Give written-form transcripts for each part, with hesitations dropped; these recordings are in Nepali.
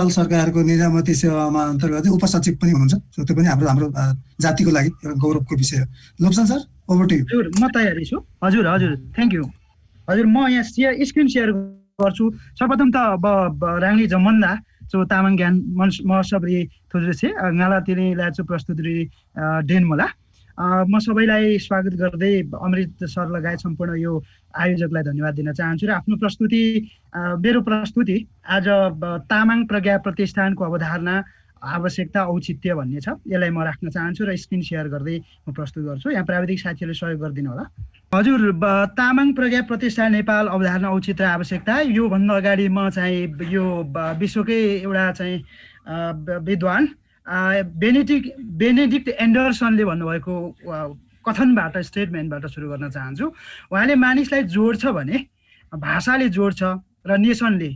नेपाल सरकारको निजामती सेवामा अन्तर्गत उपसचिव पनि हुनुहुन्छ। सो त्यो पनि हाम्रो जातिको लागि एउटा गौरवको विषय हो। लोप्सन सर, ओभर टु यु। हजुर, म तयारी छु। हजुर, थ्याङ्क यू। हजुर, म यहाँ स्क्रिन सेयर गर्छु। सर्वप्रथम त अब राङ्ली जमन्दा जो तामाङ ज्ञान महोत्सवरी थुद्रे छे गाला तिनी लाचु प्रस्तुति डेन मला म सबैलाई स्वागत गर्दै अमृत सर लगायत सम्पूर्ण यो आयोजकलाई धन्यवाद दिन चाहन्छु। र आफ्नो मेरो प्रस्तुति आज तामाङ प्रज्ञा प्रतिष्ठानको अवधारणा, आवश्यकता, औचित्य भन्ने छ। यसलाई म राख्न चाहन्छु र स्क्रिन सेयर गर्दै म प्रस्तुत गर्छु। यहाँ प्राविधिक साथीहरूले सहयोग गरिदिनु होला। हजुर, तामाङ प्रज्ञा प्रतिष्ठान नेपाल अवधारणा, औचित्य, आवश्यकता। योभन्दा अगाडि म चाहिँ यो विश्वकै एउटा चाहिँ विद्वान बेनेडिक्ट एन्डरसनले भन्नुभएको कथनबाट, स्टेटमेन्टबाट सुरु गर्न चाहन्छु। उहाँले मानिसलाई जोड्छ भने भाषाले जोड्छ र नेसनले,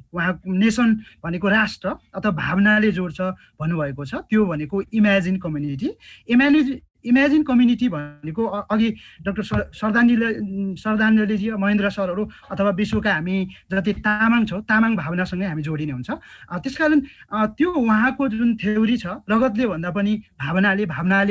नेसन भनेको राष्ट्र अथवा भावनाले जोड्छ भन्नुभएको छ। त्यो भनेको इमेजिन कम्युनिटी। इमेजिन कम्युनिटी भनेको अघि डाक्टर श्रद्धाञ्जलीजी, महेन्द्र सरहरू अथवा विश्वका हामी जति तामाङ छौँ, तामाङ भावनासँगै हामी जोडिने हुन्छ। त्यसकारण त्यो उहाँको जुन थ्योरी छ, रगतले भन्दा पनि भावनाले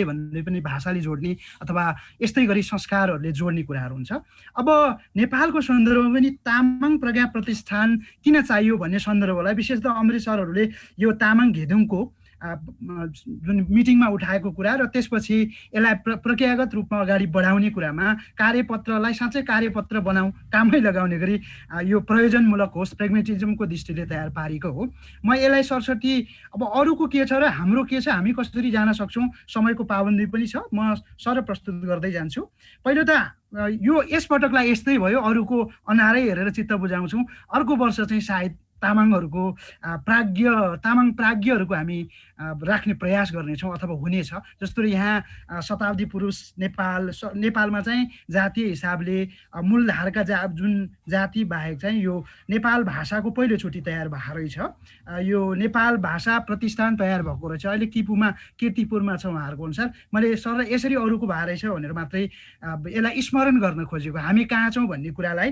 भन्दा पनि भाषाले जोड्ने अथवा यस्तै गरी संस्कारहरूले जोड्ने कुराहरू हुन्छ। अब नेपालको सन्दर्भमा पनि तामाङ प्रज्ञा प्रतिष्ठान किन चाहियो भन्ने सन्दर्भलाई विशेषतः अमृत सरहरूले यो तामाङ घेदुङको जुन मिटिङमा उठाएको कुरा र त्यसपछि यसलाई प्रक्रियागत रूपमा अगाडि बढाउने कुरामा कार्यपत्रलाई साँच्चै कार्यपत्र बनाऊ, कामै लगाउने गरी यो प्रयोजनमूलक होस्, प्रेग्मेटिजमको दृष्टिले तयार पारेको हो। म यसलाई सरसटी अब अरूको के छ र हाम्रो के छ, हामी कसरी जान सक्छौँ, समयको पाबन्दी पनि छ, म सर प्रस्तुत गर्दै जान्छु। पहिलो त यो यसपटकलाई यस्तै भयो, अरूको अनारै हेरेर चित्त बुझाउँछौँ। अर्को वर्ष चाहिँ सायद तामाङहरूको तामाङ प्राज्ञहरूको हामी राख्ने प्रयास गर्नेछौँ अथवा हुनेछ। जस्तो यहाँ शताब्दी पुरुष नेपालमा चाहिँ जातीय हिसाबले मूलधारका जुन जाति बाहेक चाहिँ यो नेपाल भाषाको पहिलोचोटि तयार भएको रहेछ। यो नेपाल भाषा प्रतिष्ठान तयार भएको रहेछ। अहिले कीर्तिपुरमा छ उहाँहरूको अनुसार। मैले सर यसरी अरूको भए रहेछ भनेर मात्रै यसलाई स्मरण गर्न खोजेको, हामी कहाँ छौँ भन्ने कुरालाई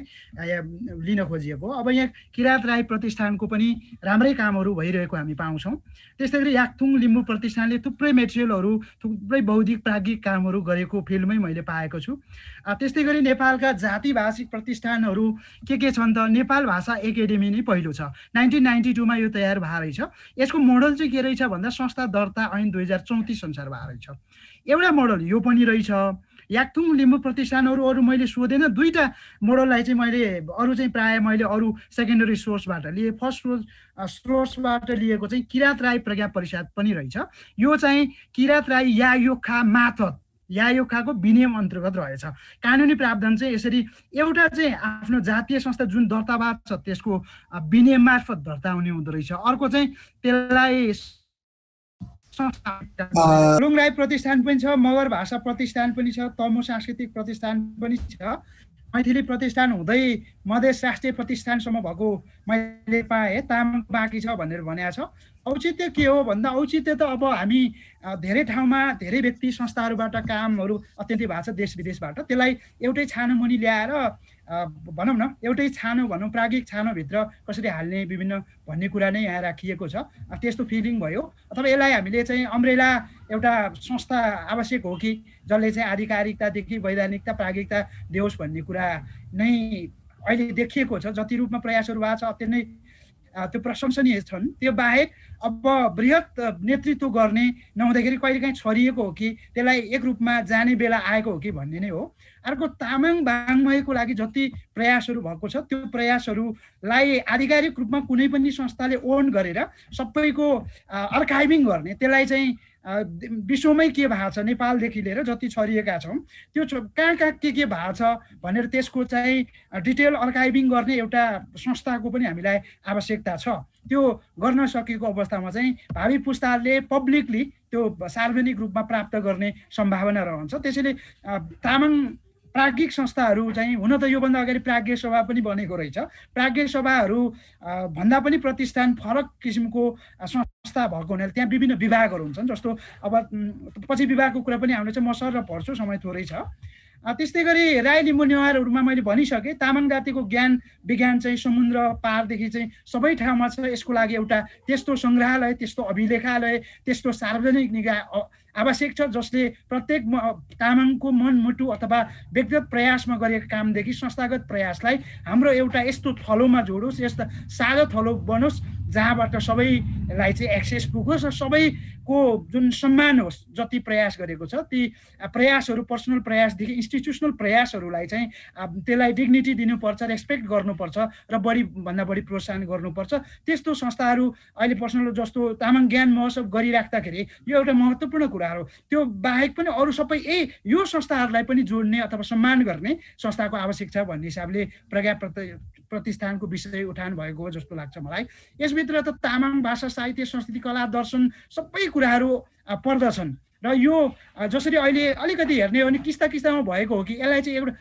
लिन खोजिएको। अब यहाँ किरात राई प्रतिष्ठानको पनि राम्रै कामहरू भइरहेको हामी पाउँछौँ। त्यस्तै गरी याक्थुङ लिम्बू प्रतिष्ठानले थुप्रै मेटेरियलहरू, थुप्रै बौद्धिक प्राज्ञिक कामहरू गरेको फिल्डमै मैले पाएको छु। त्यस्तै गरी नेपालका जाति भाषिक प्रतिष्ठानहरू के छन् त, नेपाल भाषा एकाडेमी नै पहिलो छ। 1992 मा यो तयार भएको रहेछ। यसको मोडल चाहिँ के रहेछ भन्दा संस्था दर्ता ऐन 2034 अनुसार भएको रहेछ। एउटा मोडल यो पनि रहेछ। याक्थुङ लिम्बू प्रतिष्ठानहरू अरू मैले सोधेन, दुईवटा मोडललाई चाहिँ मैले प्रायः अरू सेकेन्डरी सोर्सबाट लिए। फर्स्ट सोर्सबाट लिएको चाहिँ किरात राई प्रज्ञा परिषद पनि रहेछ। यो चाहिँ किरात राई यायोखा माथत, यायोखाको विनियम अन्तर्गत रहेछ। कानुनी प्रावधान चाहिँ यसरी, एउटा चाहिँ आफ्नो जातीय संस्था जुन दर्तावाद छ त्यसको विनियम मार्फत दर्ता हुने हुँदो रहेछ। अर्को चाहिँ त्यसलाई लुङ राई प्रतिष्ठान पनि छ, मगर भाषा प्रतिष्ठान पनि छ, तमु सांस्कृतिक प्रतिष्ठान पनि छ, मैथिली प्रतिष्ठान हुँदै मधेस राष्ट्रिय प्रतिष्ठानसम्म भएको मैले पाएँ। तामाङ बाँकी छ भनेर भनेको छ। औचित्य के हो भन्दा, औचित्य त अब हामी धेरै ठाउँमा धेरै व्यक्ति संस्थाहरूबाट कामहरू अत्यन्तै भएको छ देश विदेशबाट, त्यसलाई एउटै छानोमुनि ल्याएर भनौँ न, एउटै छानो भनौँ, प्राज्ञिक छानोभित्र कसरी हाल्ने विभिन्न भन्ने कुरा नै यहाँ राखिएको छ। त्यस्तो फिलिङ भयो। अथवा यसलाई हामीले चाहिँ अम्ब्रेला एउटा संस्था आवश्यक हो कि जसले चाहिँ आधिकारिकतादेखि वैधानिकता, प्राज्ञिकता देओस् भन्ने कुरा नै अहिले देखिएको छ। जति रूपमा प्रयासहरू भएको छ अत्यन्तै त्यो प्रशंसनीय छन्। त्यो बाहेक अब बृहत नेतृत्व गर्ने नहुँदाखेरि कहिलेकाहीँ छरिएको हो कि त्यसलाई एक रूपमा जाने बेला आएको हो कि भन्ने नै हो। अर्को तामाङ वाङ्मयको लागि जति प्रयासहरू भएको छ त्यो प्रयासहरूलाई आधिकारिक रूपमा कुनै पनि संस्थाले ओन गरेर सबैको आर्काइभिङ गर्ने, त्यसलाई चाहिँ विश्वमै के भएको छ नेपालदेखि लिएर जति छरिएका छौँ त्यो कहाँ के भएको छ भनेर त्यसको चाहिँ डिटेल आर्काइभिङ गर्ने एउटा संस्थाको पनि हामीलाई आवश्यकता छ। त्यो गर्न सकेको अवस्थामा चाहिँ भावी पुस्ताले पब्लिकली त्यो सार्वजनिक रूपमा प्राप्त गर्ने सम्भावना रहन्छ। त्यसैले तामाङ प्राज्ञिक संस्थाहरू चाहिँ, हुन त योभन्दा अगाडि प्राज्ञ सभा पनि बनेको रहेछ। प्राज्ञ सभाहरू भन्दा पनि प्रतिष्ठान फरक किसिमको संस्था भएको हुनाले त्यहाँ विभिन्न विभागहरू हुन्छन्। जस्तो अब पछि विभागको कुरा पनि आउँदैछ, म सर पढ्छु, समय थोरै छ। त्यस्तै गरी राई लिम्बू नेवारहरूमा मैले भनिसकेँ, तामाङ जातिको ज्ञान विज्ञान चाहिँ समुद्र पारदेखि चाहिँ सबै ठाउँमा छ। यसको लागि एउटा त्यस्तो सङ्ग्रहालय, त्यस्तो अभिलेखालय, त्यस्तो सार्वजनिक निकाय आवश्यक छ जसले प्रत्येक तामाङको मनमुटु अथवा व्यक्तिगत प्रयासमा गरेको कामदेखि संस्थागत प्रयासलाई हाम्रो एउटा यस्तो थलोमा जोडोस्, यस्ता साझा थलो बनोस् जहाँबाट सबैलाई चाहिँ एक्सेस पुगोस् र सबैको जुन सम्मान होस्। जति प्रयास गरेको छ ती प्रयासहरू पर्सनल प्रयासदेखि इन्स्टिट्युसनल प्रयासहरूलाई चाहिँ त्यसलाई डिग्निटी दिनुपर्छ, रेस्पेक्ट गर्नुपर्छ र बढीभन्दा बढी प्रोत्साहन गर्नुपर्छ। त्यस्तो संस्थाहरू अहिले पर्सनल जस्तो तामाङ ज्ञान महोत्सव गरिराख्दाखेरि यो एउटा महत्त्वपूर्ण कुरा हो। त्यो बाहेक पनि अरू सबै यो संस्थाहरूलाई पनि जोड्ने अथवा सम्मान गर्ने संस्थाको आवश्यक छ भन्ने हिसाबले प्रज्ञा प्रतिष्ठानको विषय उठान भएको हो जस्तो लाग्छ मलाई। यसभित्र त तामाङ भाषा साहित्य संस्कृति कला दर्शन सबै कुराहरू पर्दछन् र यो जसरी अहिले अलिकति हेर्ने हो भने किस्ता किस्तामा भएको हो कि यसलाई चाहिँ एउटा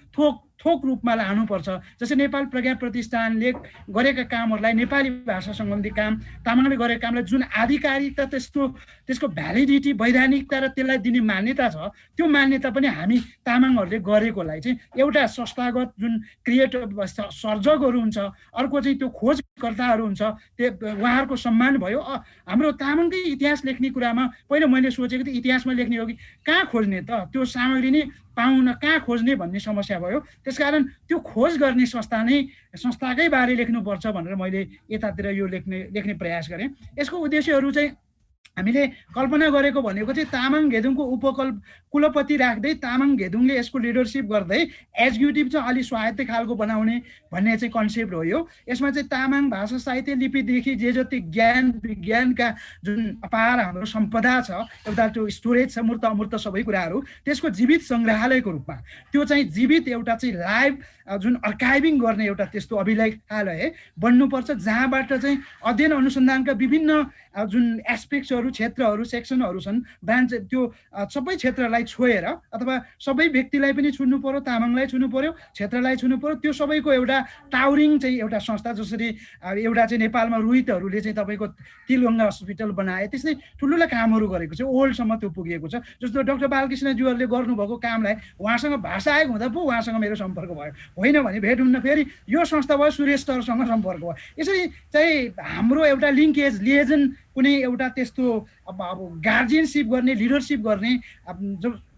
थोक रूपमा लानुपर्छ। जस्तै नेपाल प्रज्ञा प्रतिष्ठानले गरेका कामहरूलाई, नेपाली भाषा सम्बन्धी काम, तामाङले गरेका कामलाई जुन आधिकारिकता, त्यसको भ्यालिडिटी, वैधानिकता र त्यसलाई दिने मान्यता छ, त्यो मान्यता पनि हामी तामाङहरूले गरेकोलाई चाहिँ एउटा संस्थागत जुन क्रिएटिभ सर्जकहरू हुन्छ, अर्को चाहिँ त्यो खोजकर्ताहरू हुन्छ, त्यो उहाँहरूको सम्मान भयो। हाम्रो तामाङकै इतिहास लेख्ने कुरामा पहिला मैले सोचेको थिएँ इतिहासमा लेख्ने हो कि कहाँ खोज्ने त, त्यो सामग्री नै पाउन कहाँ खोज्ने भन्ने समस्या भयो। त्यसकारण त्यो खोज गर्ने संस्थाकै बारे लेख्नुपर्छ भनेर मैले यतातिर यो लेख्ने प्रयास गरेँ। यसको उद्देश्यहरू चाहिँ हामीले कल्पना गरेको भनेको चाहिँ तामाङ घेदुङको कुलपति राख्दै तामाङ घेदुङले यसको लिडरसिप गर्दै एक्जिक्युटिभ चाहिँ अलि स्वायत्त खालको बनाउने भन्ने चाहिँ कन्सेप्ट हो यो। यसमा चाहिँ तामाङ भाषा साहित्य लिपिदेखि जे जति ज्ञान विज्ञानका जुन अपार हाम्रो सम्पदा छ, एउटा त्यो स्टोरेज छ, मूर्त अमूर्त सबै कुराहरू, त्यसको जीवित सङ्ग्रहालयको रूपमा त्यो चाहिँ जीवित एउटा चाहिँ लाइभ जुन अर्काइभिङ गर्ने एउटा त्यस्तो अभिलेखालय बन्नुपर्छ, जहाँबाट चाहिँ अध्ययन अनुसन्धानका विभिन्न जुन एस्पेक्ट्सहरू, क्षेत्रहरू, सेक्सनहरू छन्, ब्रान्च, त्यो सबै क्षेत्रलाई छोएर अथवा सबै व्यक्तिलाई पनि छुनु पर्यो, तामाङलाई छुनु पर्यो, क्षेत्रलाई छुनु पर्यो, त्यो सबैको एउटा टावरिङ चाहिँ एउटा संस्था। जसरी एउटा चाहिँ नेपालमा रोहितहरूले चाहिँ तपाईँको तिलगङ्गा हस्पिटल बनाए, त्यस्तै ठुल्ठुला कामहरू गरेको छ, ओल्डसम्म त्यो पुगेको छ। जस्तो डाक्टर बालकृष्णज्यूहरूले गर्नुभएको कामलाई उहाँसँग भाषा आएको हुँदा पो उहाँसँग मेरो सम्पर्क भयो, होइन भने भेट हुन्न, फेरि यो संस्था भयो, सुरेश सरसँग सम्पर्क भयो। यसरी चाहिँ हाम्रो एउटा लिङ्केज, लिएजन कुनै एउटा त्यस्तो अब गार्जियनसिप गर्ने, लिडरसिप गर्ने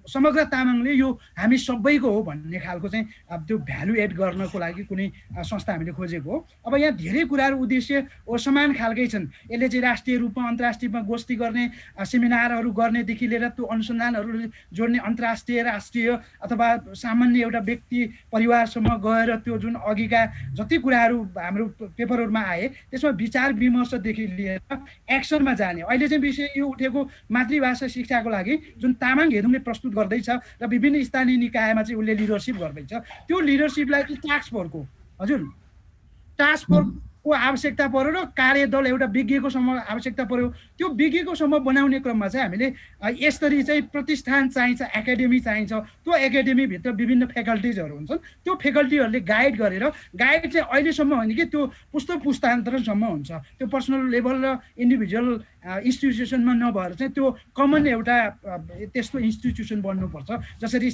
समग्र तामाङले यो हामी सबैको हो भन्ने खालको चाहिँ त्यो भ्यालु एड गर्नको लागि कुनै संस्था हामीले खोजेको हो। अब यहाँ धेरै कुराहरू उद्देश्य समान खालकै छन्। यसले चाहिँ राष्ट्रिय रूपमा अन्तर्राष्ट्रियमा गोष्ठी गर्ने, सेमिनारहरू गर्नेदेखि लिएर त्यो अनुसन्धानहरू जोड्ने अन्तर्राष्ट्रिय, राष्ट्रिय अथवा सामान्य एउटा व्यक्ति परिवारसम्म गएर त्यो जुन अघिका जति कुराहरू हाम्रो पेपरहरूमा आए त्यसमा विचार विमर्शदेखि लिएर एक्सनमा जाने। अहिले चाहिँ विषय यो उठेको मातृभाषा शिक्षाको लागि जुन तामाङ घेदुङले प्रस्तुत गर्दैछ र विभिन्न स्थानीय निकायमा चाहिँ उसले लिडरसिप गर्दैछ, त्यो लिडरसिपलाई चाहिँ टास्क फोर्सको आवश्यकता पर्यो र कार्यदल एउटा विज्ञको समूह आवश्यकता पर्यो। त्यो विज्ञको समूह बनाउने क्रममा चाहिँ हामीले यसरी चाहिँ प्रतिष्ठान चाहिन्छ, एकाडेमी चाहिन्छ। त्यो एकाडेमीभित्र विभिन्न फ्याकल्टिजहरू हुन्छन्, त्यो फ्याकल्टीहरूले गाइड गरेर, गाइड चाहिँ अहिलेसम्म होइन कि त्यो पुस्तान्तरसम्म हुन्छ, त्यो पर्सनल लेभल र इन्डिभिजुअल इन्स्टिट्युसनमा नभएर चाहिँ त्यो कमन एउटा त्यस्तो इन्स्टिट्युसन बन्नुपर्छ। जसरी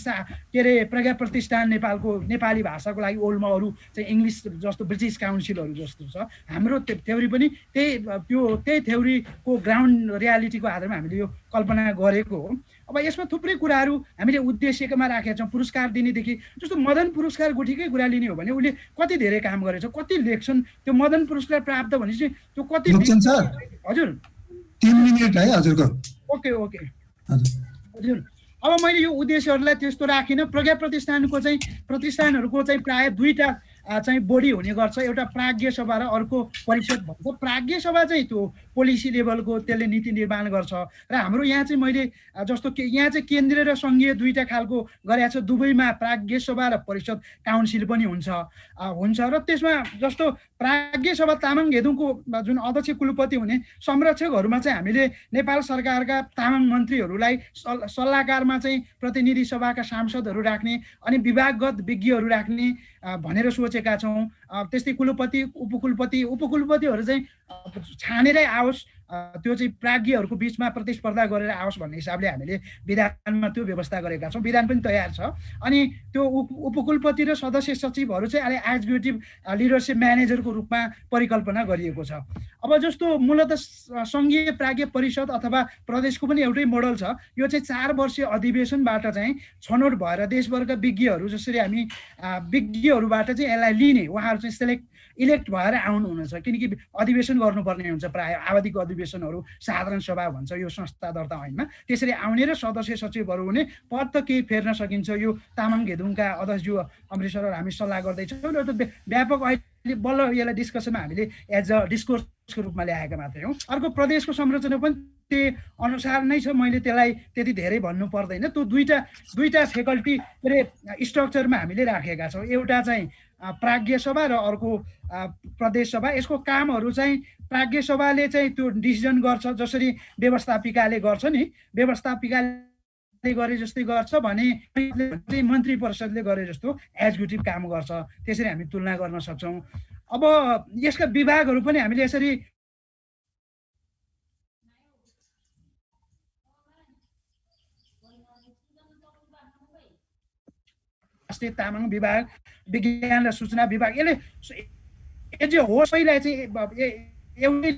के अरे प्रज्ञा प्रतिष्ठान नेपालको नेपाली भाषाको लागि ओल्डमा अरू चाहिँ इङ्ग्लिस जस्तो ब्रिटिस काउन्सिलहरू जस्तो छ, हाम्रो थ्योरी पनि त्यही थ्योरीको ग्राउन्ड रियालिटीको आधारमा हामीले यो कल्पना गरेको हो। अब यसमा थुप्रै कुराहरू हामीले उद्देश्यमा राखेका छौँ। पुरस्कार दिनेदेखि जस्तो मदन पुरस्कार गुठीकै कुरा लिने हो भने उसले कति धेरै काम गरेछ, कति लेख्छन्, त्यो मदन पुरस्कार प्राप्त भनेपछि त्यो कति। हजुर 3 मिनेट है हजुरको। ओके हजुर। अब मैले यो उद्देश्यहरूलाई त्यस्तो राखिनँ। प्रज्ञा प्रतिष्ठानहरूको चाहिँ प्राय दुईटा चाहिँ बडी हुने गर्छ, एउटा प्राज्ञ सभा र अर्को परिषद भन्छ। प्राज्ञ सभा चाहिँ त्यो पोलिसी लेभलको त्यसले नीति निर्माण गर्छ र हाम्रो यहाँ चाहिँ मैले जस्तो यहाँ चाहिँ केन्द्रीय र सङ्घीय दुईटा खालको गरेको छ। दुबईमा प्राज्ञ सभा र परिषद काउन्सिल पनि हुन्छ र त्यसमा जस्तो प्राज्ञ सभा तामाङ घेदुङको जुन अध्यक्ष कुलपति हुने संरक्षकहरूमा चाहिँ हामीले नेपाल सरकारका तामाङ मन्त्रीहरूलाई सल्लाहकारमा चाहिँ प्रतिनिधि सभाका सांसदहरू राख्ने अनि विभागगत विज्ञहरू राख्ने भनेर सोचेका छौँ। त्यस्तै कुलपति उपकुलपतिहरू चाहिँ छानेरै आओस् त्यो चाहिँ प्राज्ञहरूको बिचमा प्रतिस्पर्धा गरेर आओस् भन्ने हिसाबले हामीले विधानमा त्यो व्यवस्था गरेका छौँ। विधान पनि तयार छ। अनि त्यो उपकुलपति र सदस्य सचिवहरू चाहिँ अहिले एक्जिक्युटिभ लिडरसिप म्यानेजरको रूपमा परिकल्पना गरिएको छ। अब जस्तो मूलत सङ्घीय प्राज्ञ परिषद अथवा प्रदेशको पनि एउटै मोडल छ। यो चाहिँ 4 वर्षीय अधिवेशनबाट चाहिँ छनौट भएर देशभरका विज्ञहरू, जसरी हामी विज्ञहरूबाट चाहिँ यसलाई लिने, उहाँहरू चाहिँ इलेक्ट भएर आउनु हुनुहुन्छ, किनकि अधिवेशन गर्नुपर्ने हुन्छ। प्राय आवधिक अधिवेशनहरू साधारण सभा भन्छ, यो संस्था दर्ता ऐनमा। त्यसरी आउने र सदस्य सचिवहरू हुने पद त केही फेर्न सकिन्छ। यो तामाङ घेदुङका अध्यक्षज्यू अमृतसर हामी सल्लाह गर्दैछौँ र त्यो व्यापक अहिले बल्ल यसलाई डिस्कसनमा हामीले एज अ डिस्कोर्सको रूपमा ल्याएका मात्रै हौँ। अर्को प्रदेशको संरचना पनि त्यही अनुसार नै छ। मैले त्यसलाई त्यति धेरै भन्नु पर्दैन। त्यो दुईटा फ्याकल्टी के अरे स्ट्रक्चरमा हामीले राखेका छौँ। एउटा चाहिँ प्राज्ञ सभा र अर्को प्रदेश सभा। यसको कामहरू चाहिँ प्राज्ञ सभाले चाहिँ त्यो डिसिजन गर्छ, जसरी व्यवस्थापिकाले गर्छ नि, व्यवस्थापिकाले गरे जस्तै गर्छ भने मन्त्री परिषदले गरे जस्तो एक्जिक्युटिभ काम गर्छ। त्यसरी हामी तुलना गर्न सक्छौँ। अब यसका विभागहरू पनि हामीले यसरी राष्ट्रिय तामाङ विभाग, विज्ञान र सूचना विभाग, यसले होस् पहिला चाहिँ एउटै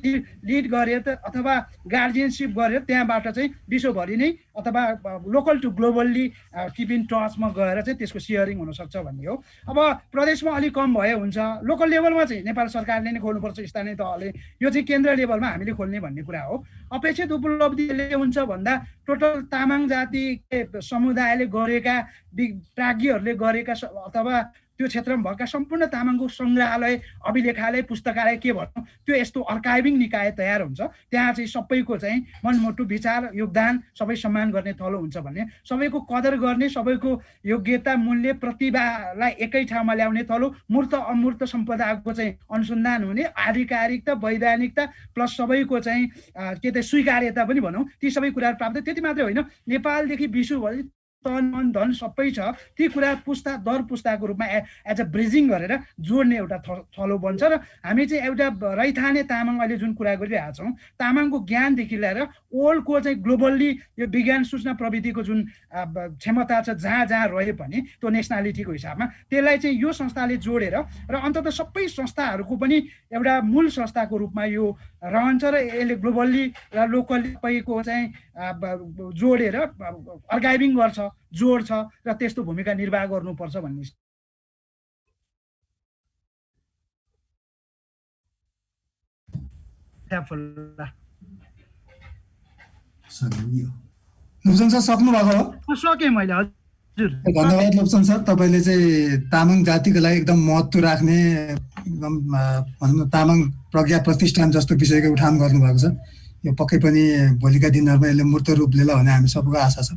लिड गरेर अथवा गार्जियनसिप गरेर त्यहाँबाट चाहिँ विश्वभरि नै अथवा local to globally keep in टचमा गएर चाहिँ त्यसको सेयरिङ हुनसक्छ भन्ने हो। अब प्रदेशमा अलिक कम भए हुन्छ, लोकल लेभलमा चाहिँ नेपाल सरकारले नै खोल्नुपर्छ, स्थानीय तहले। यो चाहिँ केन्द्र लेभलमा हामीले खोल्ने भन्ने कुरा हो। अपेक्षित उपलब्धिले हुन्छ भन्दा टोटल तामाङ जाति समुदायले गरेका प्राज्ञहरूले गरेका अथवा त्यो क्षेत्रमा भएका सम्पूर्ण तामाङको सङ्ग्रहालय, अभिलेखालय, पुस्तकालय के भनौँ, त्यो यस्तो अर्काइभिङ निकाय तयार हुन्छ। त्यहाँ चाहिँ सबैको चाहिँ मनमुटु विचार योगदान सबै सम्मान गर्ने थलो हुन्छ भन्ने, सबैको कदर गर्ने, सबैको योग्यता मूल्य प्रतिभालाई एकै ठाउँमा ल्याउने थलो, मूर्त अमूर्त सम्पदाको चाहिँ अनुसन्धान हुने, आधिकारिकता, वैधानिकता प्लस सबैको चाहिँ के त स्वीकार्यता पनि भनौँ, ती सबै कुराहरू प्राप्त। त्यति मात्रै होइन, नेपालदेखि विश्वभरि तन मन धन सबै छ। ती कुरा पुस्ता दर पुस्ताको रूपमा एज अ ब्रिजिङ गरेर जोड्ने एउटा थलो बन्छ। र हामी चाहिँ एउटा रैथाने तामाङ अहिले जुन कुरा गरिरहेका छौँ, तामाङको ज्ञानदेखि लिएर ओल्डको चाहिँ ग्लोबल्ली यो विज्ञान सूचना प्रविधिको जुन क्षमता छ, जहाँ जहाँ रहे पनि त्यो नेसनालिटीको हिसाबमा त्यसलाई चाहिँ यो संस्थाले जोडेर र अन्तत सबै संस्थाहरूको पनि एउटा मूल संस्थाको रूपमा यो रहन्छ र यसले ग्लोबल्ली र लोकल्ली सबैको चाहिँ जोडेर अर्काइभिङ गर्छ, जोड्छ र त्यस्तो भूमिका निर्वाह गर्नुपर्छ भन्ने लोप्सन सर सक्नु भएको हो? सकेँ मैले, हजुर। धन्यवाद लोप्सन सर। तपाईँले चाहिँ तामाङ जातिको लागि एकदम महत्त्व राख्ने एकदम भनौँ न तामाङ प्रज्ञा प्रतिष्ठान जस्तो विषयको उठान गर्नुभएको छ। यो पक्कै पनि भोलिका दिनहरूमा यसले मूर्त रूप लिएला भन्ने हामी सबैको आशा छ।